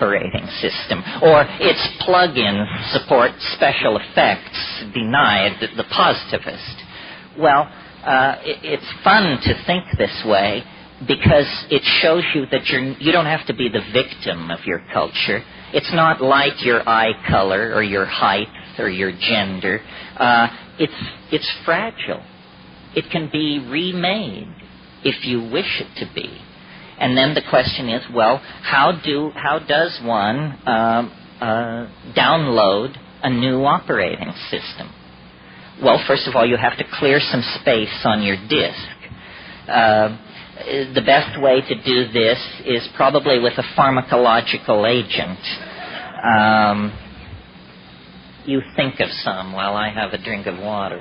operating system, or its plugins support special effects denied the positivist. Well, it's fun to think this way because it shows you that you don't have to be the victim of your culture. It's not like your eye color or your height or your gender. It's fragile. It can be remade if you wish it to be. And then the question is, well, how does one download a new operating system? Well, first of all, you have to clear some space on your disk. The best way to do this is probably with a pharmacological agent. You think of some while I have a drink of water.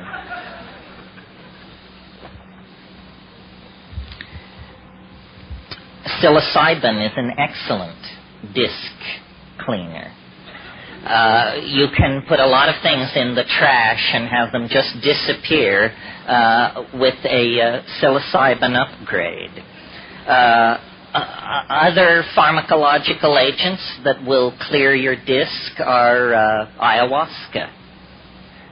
Psilocybin is an excellent disk cleaner. You can put a lot of things in the trash and have them just disappear with a psilocybin upgrade. Other pharmacological agents that will clear your disk are ayahuasca.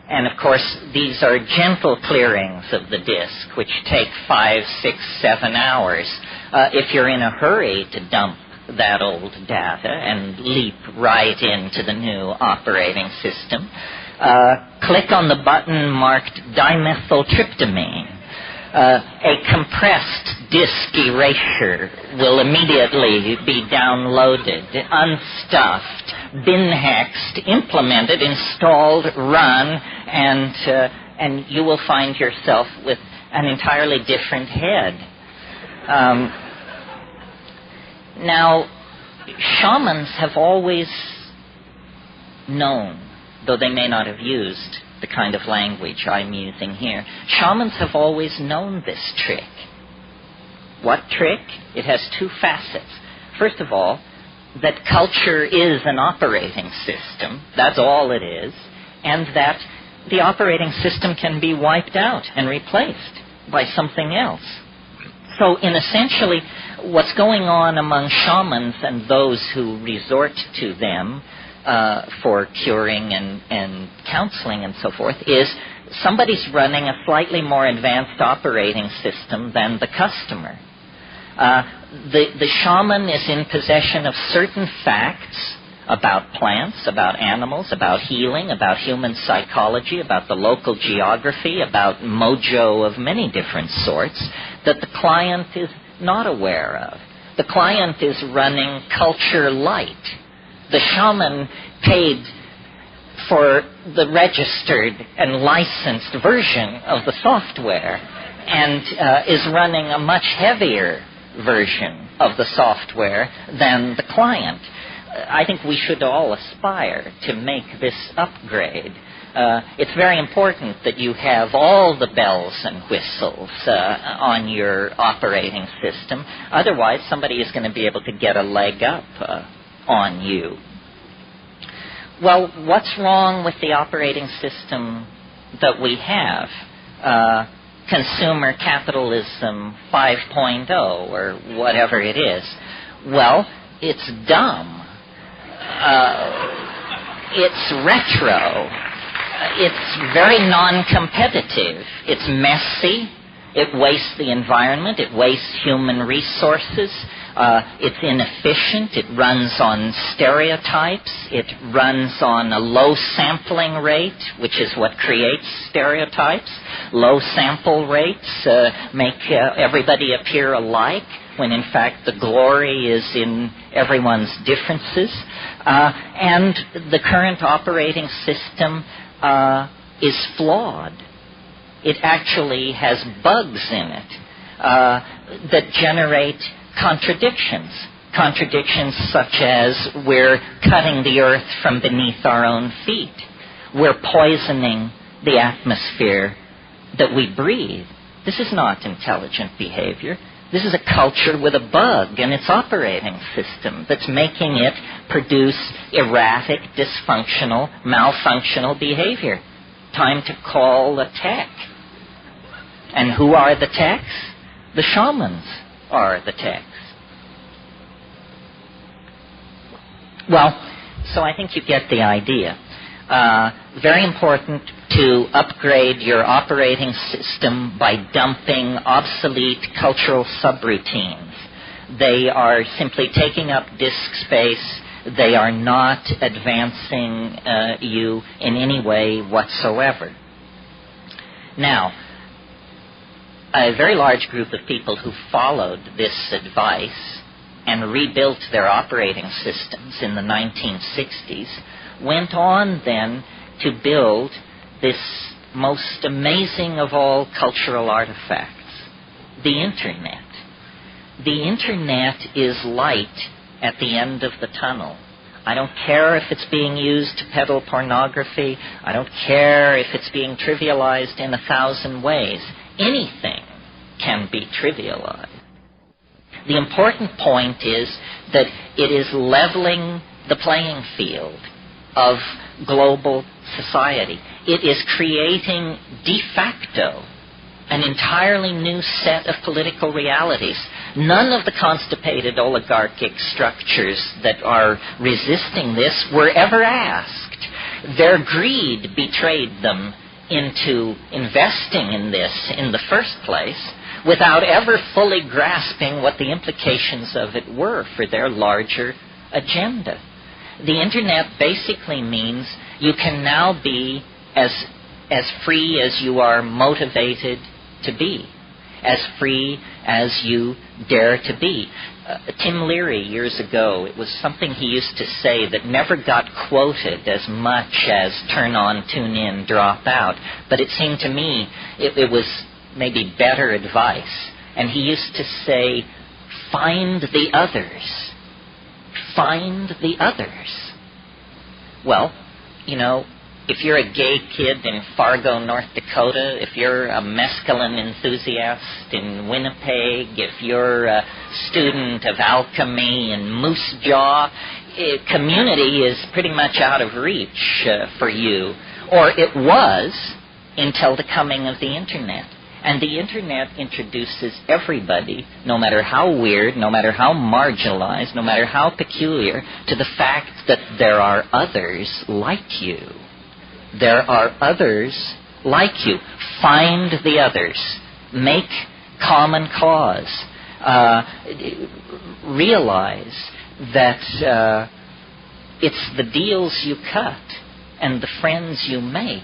And of course, these are gentle clearings of the disk, which take 5, 6, 7 hours. If you're in a hurry to dump that old data and leap right into the new operating system, click on the button marked dimethyltryptamine. A compressed disk erasure will immediately be downloaded, unstuffed, bin-hexed, implemented, installed, run, and you will find yourself with an entirely different head. Now, shamans have always known, though they may not have used the kind of language I'm using here, shamans have always known this trick. What trick? It has two facets. First of all, that culture is an operating system, that's all it is, and that the operating system can be wiped out and replaced by something else. So, essentially, what's going on among shamans and those who resort to them for curing and counseling and so forth is somebody's running a slightly more advanced operating system than the customer. The shaman is in possession of certain facts about plants, about animals, about healing, about human psychology, about the local geography, about mojo of many different sorts that the client is not aware of. The client is running culture light. The shaman paid for the registered and licensed version of the software and is running a much heavier version of the software than the client. I think we should all aspire to make this upgrade. It's very important that you have all the bells and whistles on your operating system. Otherwise, somebody is going to be able to get a leg up on you. Well, what's wrong with the operating system that we have? Consumer capitalism 5.0 or whatever it is. Well, it's dumb. It's retro. It's very non-competitive. It's messy. It wastes the environment. It wastes human resources. It's inefficient. It runs on stereotypes. It runs on a low sampling rate, which is what creates stereotypes. Low sample rates make everybody appear alike, when in fact the glory is in everyone's differences. And the current operating system is flawed. It actually has bugs in it that generate contradictions. Contradictions such as we're cutting the earth from beneath our own feet. We're poisoning the atmosphere that we breathe. This is not intelligent behavior. This is a culture with a bug in its operating system that's making it produce erratic, dysfunctional, malfunctional behavior. Time to call a tech. And who are the techs? The shamans are the techs. Well, so I think you get the idea. Very important to upgrade your operating system by dumping obsolete cultural subroutines. They are simply taking up disk space. They are not advancing you in any way whatsoever. Now, a very large group of people who followed this advice and rebuilt their operating systems in the 1960s went on then to build this most amazing of all cultural artifacts, the Internet. The Internet is light at the end of the tunnel. I don't care if it's being used to peddle pornography. I don't care if it's being trivialized in 1,000 ways. Anything can be trivialized. The important point is that it is leveling the playing field of global society. It is creating de facto an entirely new set of political realities. None of the constipated oligarchic structures that are resisting this were ever asked. Their greed betrayed them into investing in this in the first place without ever fully grasping what the implications of it were for their larger agenda. The Internet basically means you can now be as free as you are motivated to be, as free as you dare to be. Tim Leary, years ago, it was something he used to say that never got quoted as much as turn on, tune in, drop out. But it seemed to me it was maybe better advice. And he used to say, find the others. Find the others. Well, you know, if you're a gay kid in Fargo, North Dakota, if you're a mescaline enthusiast in Winnipeg, if you're a student of alchemy in Moose Jaw, community is pretty much out of reach for you. Or it was until the coming of the Internet. And the Internet introduces everybody, no matter how weird, no matter how marginalized, no matter how peculiar, to the fact that there are others like you. There are others like you. Find the others. Make common cause. Realize that it's the deals you cut and the friends you make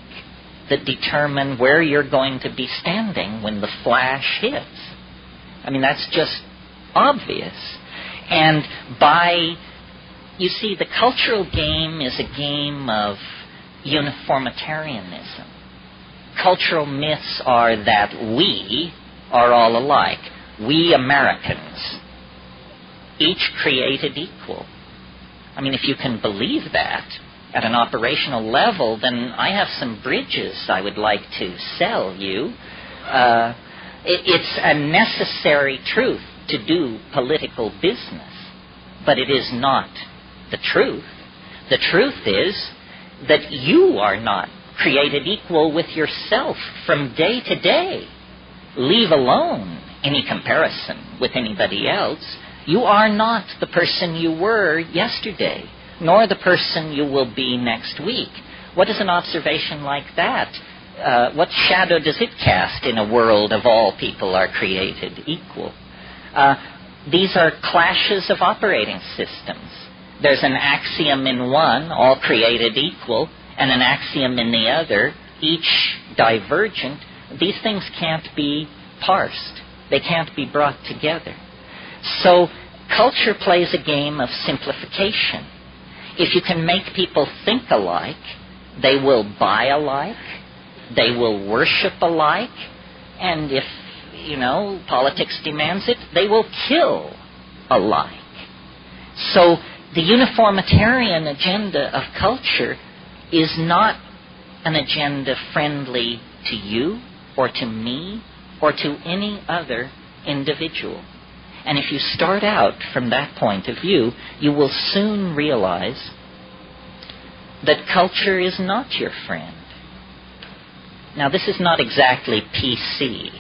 that determine where you're going to be standing when the flash hits. I mean, that's just obvious. And you see, the cultural game is a game of uniformitarianism. Cultural myths are that we are all alike. We Americans, each created equal. I mean, if you can believe that at an operational level, then I have some bridges I would like to sell you. It's a necessary truth to do political business, but it is not the truth. The truth is that you are not created equal with yourself from day to day. Leave alone any comparison with anybody else. You are not the person you were yesterday, nor the person you will be next week. What is an observation like that? What shadow does it cast in a world of all people are created equal? These are clashes of operating systems. There's an axiom in one, all created equal, and an axiom in the other, each divergent. These things can't be parsed. They can't be brought together. So culture plays a game of simplification. If you can make people think alike, they will buy alike, they will worship alike, and if, politics demands it, they will kill alike. So the uniformitarian agenda of culture is not an agenda friendly to you or to me or to any other individual. And if you start out from that point of view, you will soon realize that culture is not your friend. Now, this is not exactly PC.